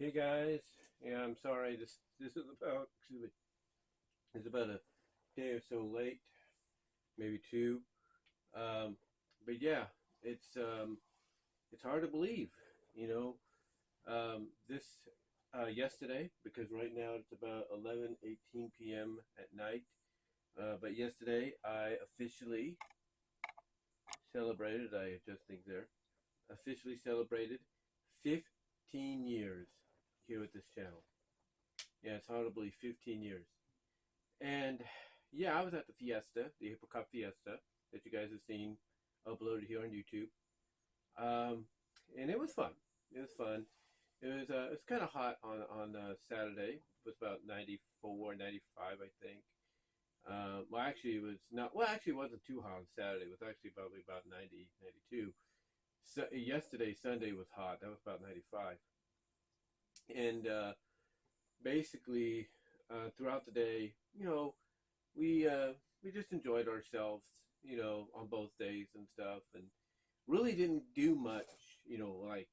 Hey guys, yeah, I'm sorry. This is about excuse me. It's about a day or so late, maybe two. Um, but yeah, it's um, it's hard to believe, you know. This yesterday, because right now it's about 11:18 p.m. at night. But yesterday I officially celebrated. I adjust things there. Officially celebrated 15 years here with this channel. Yeah, it's hard to believe 15 years. And yeah, I was at the Fiesta, the Apricot Fiesta that you guys have seen uploaded here on YouTube. Um, and it was fun. It was fun. It was kind of hot on Saturday. It was about 94, 95, I think. Well, actually, it was not. Well, actually, it wasn't too hot on Saturday. It was actually probably about 90, 92. So yesterday, Sunday was hot. That was about 95. And basically, throughout the day, we uh, we just enjoyed ourselves, on both days and stuff, and really didn't do much, like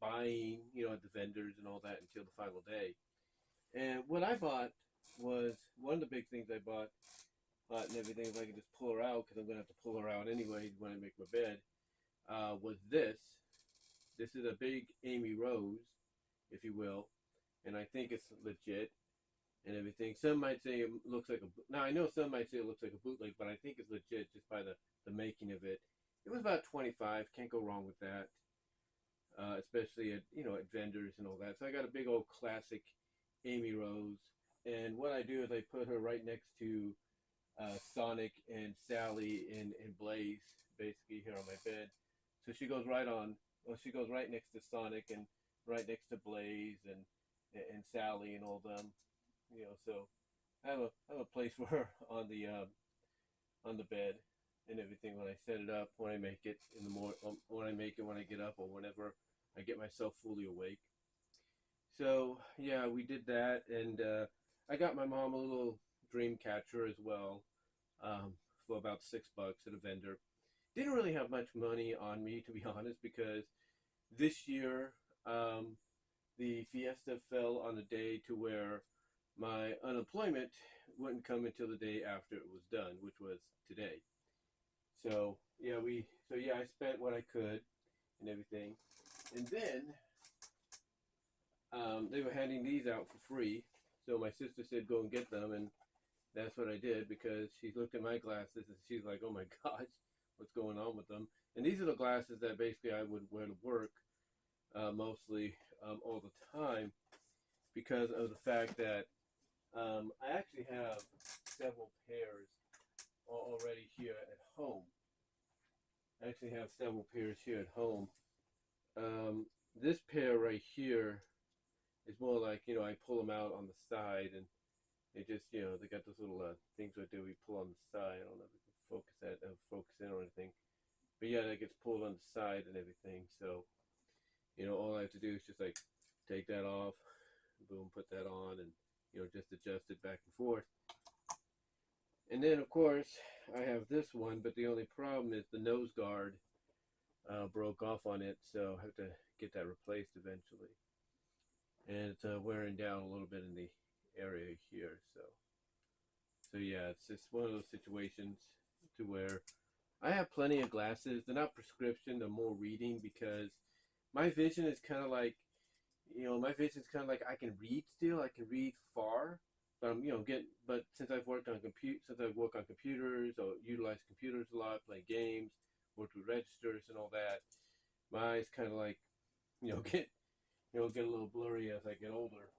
buying, at the vendors and all that until the final day. And what I bought was one of the big things I bought and everything. If I could just pull her out, because I'm gonna have to pull her out anyway when I make my bed. Was this? This is a big Amy Rose, if you will, and I think it's legit and everything. Some might say it looks like a. Now I know some might say it looks like a bootleg, but I think it's legit just by the making of it. It was about 25. Can't go wrong with that, especially at at vendors and all that. So I got a big old classic Amy Rose, and what I do is I put her right next to Sonic and Sally and Blaze, basically here on my bed. So she goes right on. Well, she goes right next to Sonic and right next to Blaze and Sally and all them. So I have a place for her on the bed and everything when I set it up, when I make it in the morning, when I make it when I get up, or whenever I get myself fully awake. So yeah, we did that, and I got my mom a little dream catcher as well, for about $6 at a vendor. Didn't really have much money on me, to be honest, because this year the Fiesta fell on a day to where my unemployment wouldn't come until the day after it was done, which was today. So I spent what I could and everything, and then they were handing these out for free. So my sister said go and get them, and that's what I did, because she looked at my glasses and she's like, "Oh my gosh, what's going on with them?" And these are the glasses that basically I would wear to work, mostly, all the time, because of the fact that I actually have several pairs already here at home. I actually have several pairs here at home. Um, this pair right here is more like, I pull them out on the side, and they just, they got those little things right there we pull on the side. I don't know if we can focus in or anything. But yeah, that gets pulled on the side and everything. So, all I have to do is just like take that off, boom, put that on, and, just adjust it back and forth. And then, of course, I have this one, but the only problem is the nose guard broke off on it, so I have to get that replaced eventually. And it's wearing down a little bit in the area here, so yeah, it's just one of those situations to where I have plenty of glasses. They're not prescription, they're more reading, because my vision is kind of like, I can read still, I can read far, but I'm, but since I've worked on computers, or utilize computers a lot, play games, worked with registers and all that, my eyes kind of like, get a little blurry as I get older.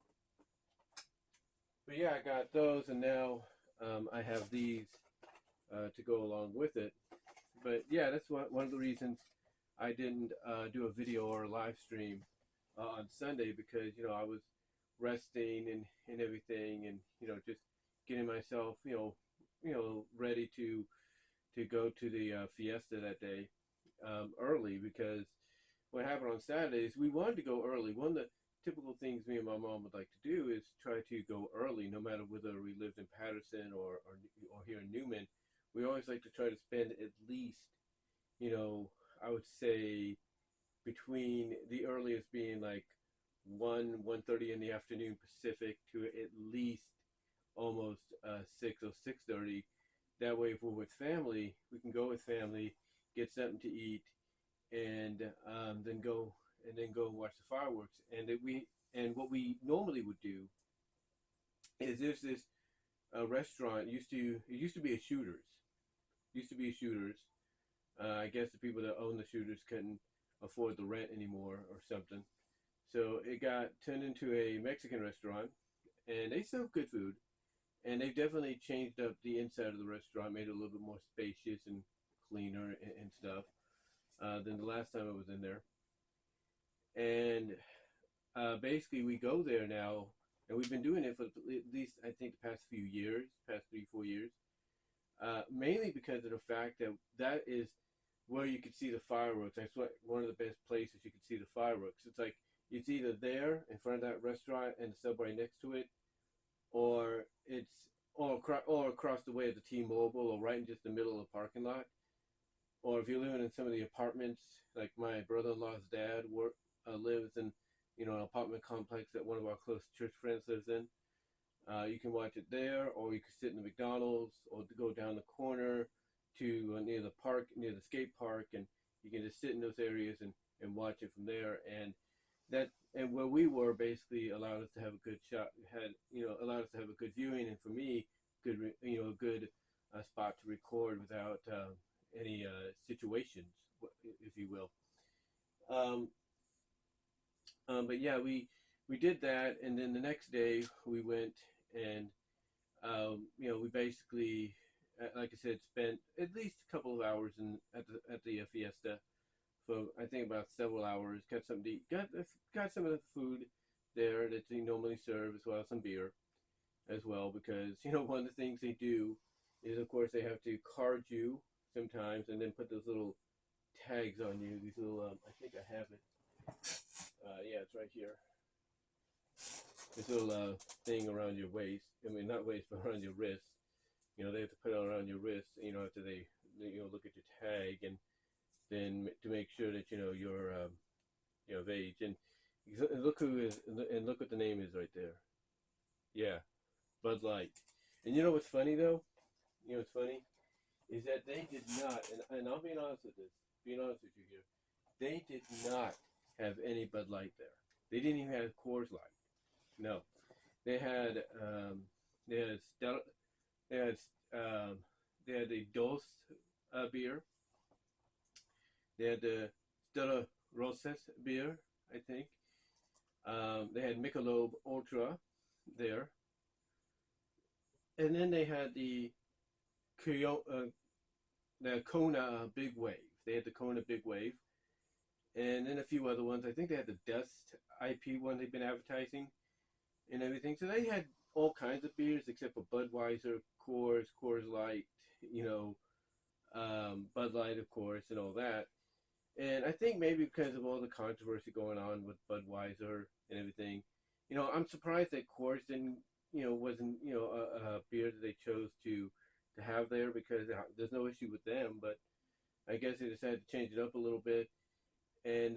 But yeah, I got those, and now I have these to go along with it. But yeah, that's one of the reasons I didn't do a video or a live stream on Sunday, because I was resting and everything, and just getting myself ready to go to the Fiesta that day early, because what happened on Saturday is we wanted to go early. One of the typical things me and my mom would like to do is try to go early, no matter whether we lived in Patterson or here in Newman. We always like to try to spend at least, I would say, between the earliest being like 1:30 in the afternoon Pacific to at least almost 6 or 6:30. That way, if we're with family, we can go with family, get something to eat, and then go and watch the fireworks. And what we normally would do is there's this restaurant it used to be a Shooters. Used to be a Shooters. I guess the people that own the Shooters couldn't afford the rent anymore or something. So it got turned into a Mexican restaurant, and they sell good food. And they've definitely changed up the inside of the restaurant, made it a little bit more spacious and cleaner and stuff than the last time I was in there. And basically, we go there now, and we've been doing it for at least, I think, the past few years, past 3, 4 years, mainly because of the fact that that is where you could see the fireworks. That's one of the best places you could see the fireworks. It's like it's either there in front of that restaurant and the subway next to it, or or across the way at the T-Mobile, or right in just the middle of the parking lot. Or if you're living in some of the apartments, like my brother-in-law's dad lives in, an apartment complex that one of our close church friends lives in. You can watch it there, or you can sit in the McDonald's, or go down the corner to near the park, near the skate park, and you can just sit in those areas and watch it from there. And where we were basically allowed us to have a good shot, allowed us to have a good viewing, and for me, a good spot to record without any situations, if you will. But yeah, we did that, and then the next day we went and we basically, like I said, spent at least a couple of hours at the Fiesta. For I think about several hours. Got something to eat. Got some of the food there that they normally serve, as well as some beer, as well, because one of the things they do is, of course, they have to card you sometimes, and then put those little tags on you. These little, I think I have it. Yeah, it's right here. This little thing around your waist. I mean, not waist, but around your wrist. They have to put it around your wrist. After they look at your tag, and then to make sure that you're of age. And look look what the name is right there. Yeah, Bud Light. And what's funny though? What's funny is that they did not, and I'll be honest with you here, they did not have any Bud Light there. They didn't even have Coors Light. No, they had Stella, they had the Dos beer. They had the Stella Rosas beer, I think. They had Michelob Ultra there. And then they had the Kona Big Wave. They had the Kona Big Wave. And then a few other ones. I think they had the Dust IP one they've been advertising and everything. So they had all kinds of beers except for Budweiser, Coors Light, Bud Light, of course, and all that. And I think maybe because of all the controversy going on with Budweiser and everything, I'm surprised that Coors wasn't, a beer that they chose to have there, because there's no issue with them. But I guess they decided to change it up a little bit. And,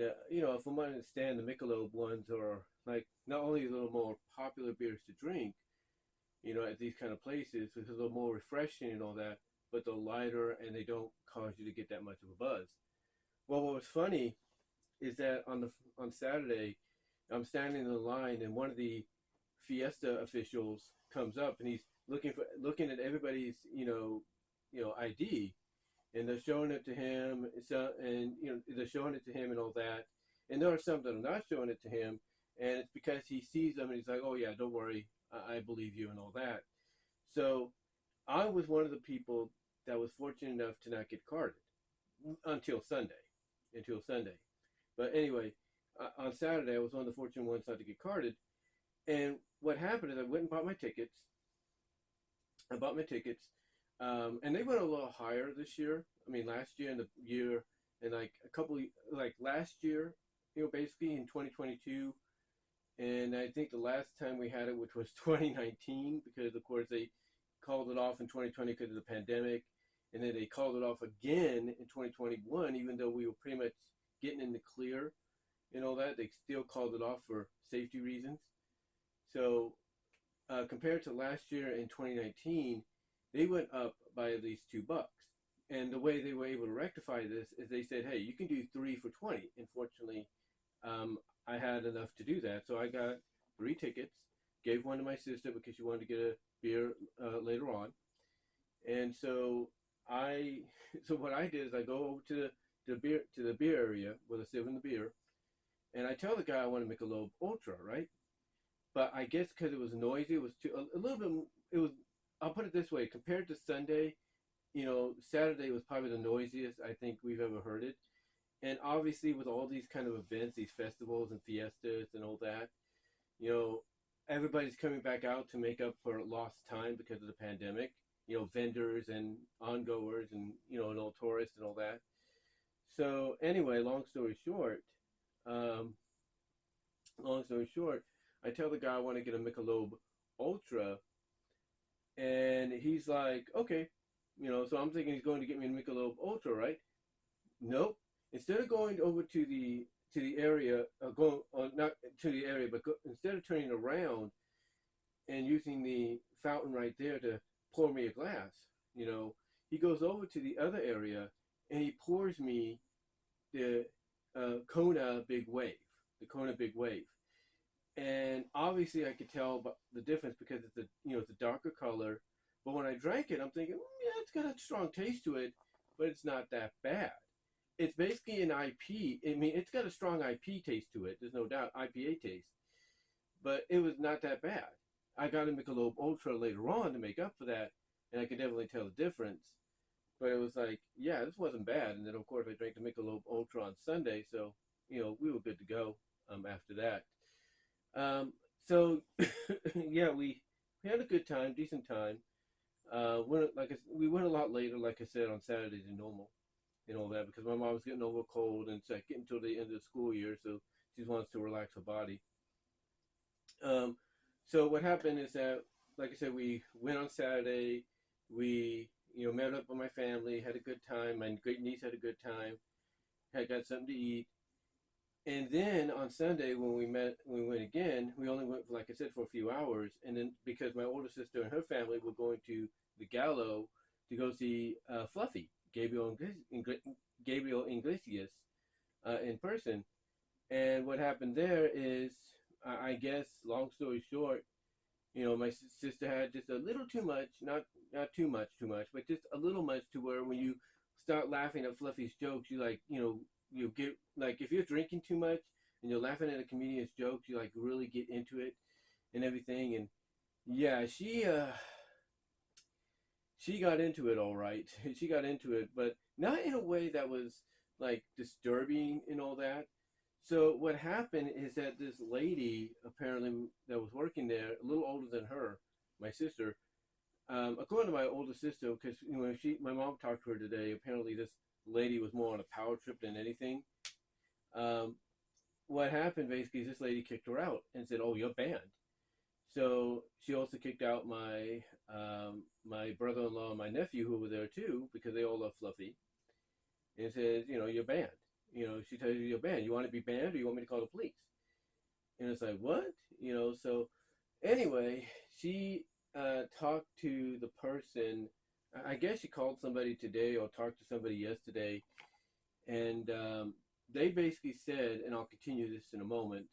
from what I understand, the Michelob ones are like not only a little more popular beers to drink, at these kind of places, it's a little more refreshing and all that, but they're lighter and they don't cause you to get that much of a buzz. Well, what was funny is that on Saturday, I'm standing in the line, and one of the Fiesta officials comes up, and he's looking at everybody's ID, and they're showing it to him. They're showing it to him and all that. And there are some that are not showing it to him, and it's because he sees them and he's like, "Oh yeah, don't worry, I believe you," and all that. So I was one of the people that was fortunate enough to not get carded until Sunday. But anyway, on Saturday, I was one of the fortunate ones not to get carded. And what happened is I went and bought my tickets. And they went a little higher this year. I mean, last year and the year, and like last year, basically in 2022. And I think the last time we had it, which was 2019, because of course they called it off in 2020 because of the pandemic. And then they called it off again in 2021, even though we were pretty much getting in the clear. and all that. They still called it off for safety reasons. So compared to last year in 2019, they went up by at least $2. And the way they were able to rectify this is they said, hey, you can do 3 for 20. Unfortunately, I had enough to do that. So I got 3 tickets, gave one to my sister because she wanted to get a beer later on. And so so what I did is I go over to the beer area where they're serving the beer, and I tell the guy I want to Michelob Ultra, right? But I guess because it was noisy, it was a little bit. It was. I'll put it this way: compared to Sunday, Saturday was probably the noisiest I think we've ever heard it. And obviously, with all these kind of events, these festivals and fiestas and all that, you know, everybody's coming back out to make up for lost time because of the pandemic. Vendors and ongoers and and all tourists and all that. So anyway, um, long story short, I tell the guy I want to get a Michelob Ultra, and he's like, okay, So I'm thinking he's going to get me a Michelob Ultra, right? Nope. Instead of going over to the area, going not to the area, but instead of turning around and using the fountain right there to pour me a glass, he goes over to the other area and he pours me the Kona Big Wave, the Kona Big Wave. And obviously I could tell the difference because it's a darker color. But when I drank it, I'm thinking, yeah, it's got a strong taste to it, but it's not that bad. It's basically an IP. I mean, it's got a strong IP taste to it. There's no doubt, IPA taste. But it was not that bad. I got a Michelob Ultra later on to make up for that, and I could definitely tell the difference. But it was like, yeah, this wasn't bad. And then, of course, I drank the Michelob Ultra on Sunday, so, we were good to go after that. So, yeah, we had a good time, decent time. We went a lot later, like I said, on Saturday than normal and all that because my mom was getting over a cold and it's like getting to the end of the school year, so she wants to relax her body. So what happened is that, like I said, we went on Saturday. We, met up with my family, had a good time. My great niece had a good time. Had got something to eat. And then on Sunday when we went again, we only went, like I said, for a few hours. And then because my older sister and her family were going to the Gallo to go see Fluffy, Gabriel Iglesias, in person. And what happened there is, I guess, long story short, my sister had just a little too much, not too much, but just a little much to where when you start laughing at Fluffy's jokes, you get, like, if you're drinking too much and you're laughing at a comedian's jokes, you like really get into it and everything. And yeah, she got into it all right. She got into it, but not in a way that was like disturbing and all that. So what happened is that this lady apparently that was working there, a little older than her, my sister, according to my older sister, because my mom talked to her today. Apparently, this lady was more on a power trip than anything. What happened basically is this lady kicked her out and said, "Oh, you're banned." So she also kicked out my brother-in-law and my nephew who were there too because they all love Fluffy, and says, "You're banned." She tells you you're banned. You want to be banned, or you want me to call the police? And it's like, what? So anyway, she talked to the person. I guess she called somebody today or talked to somebody yesterday, and they basically said, and I'll continue this in a moment,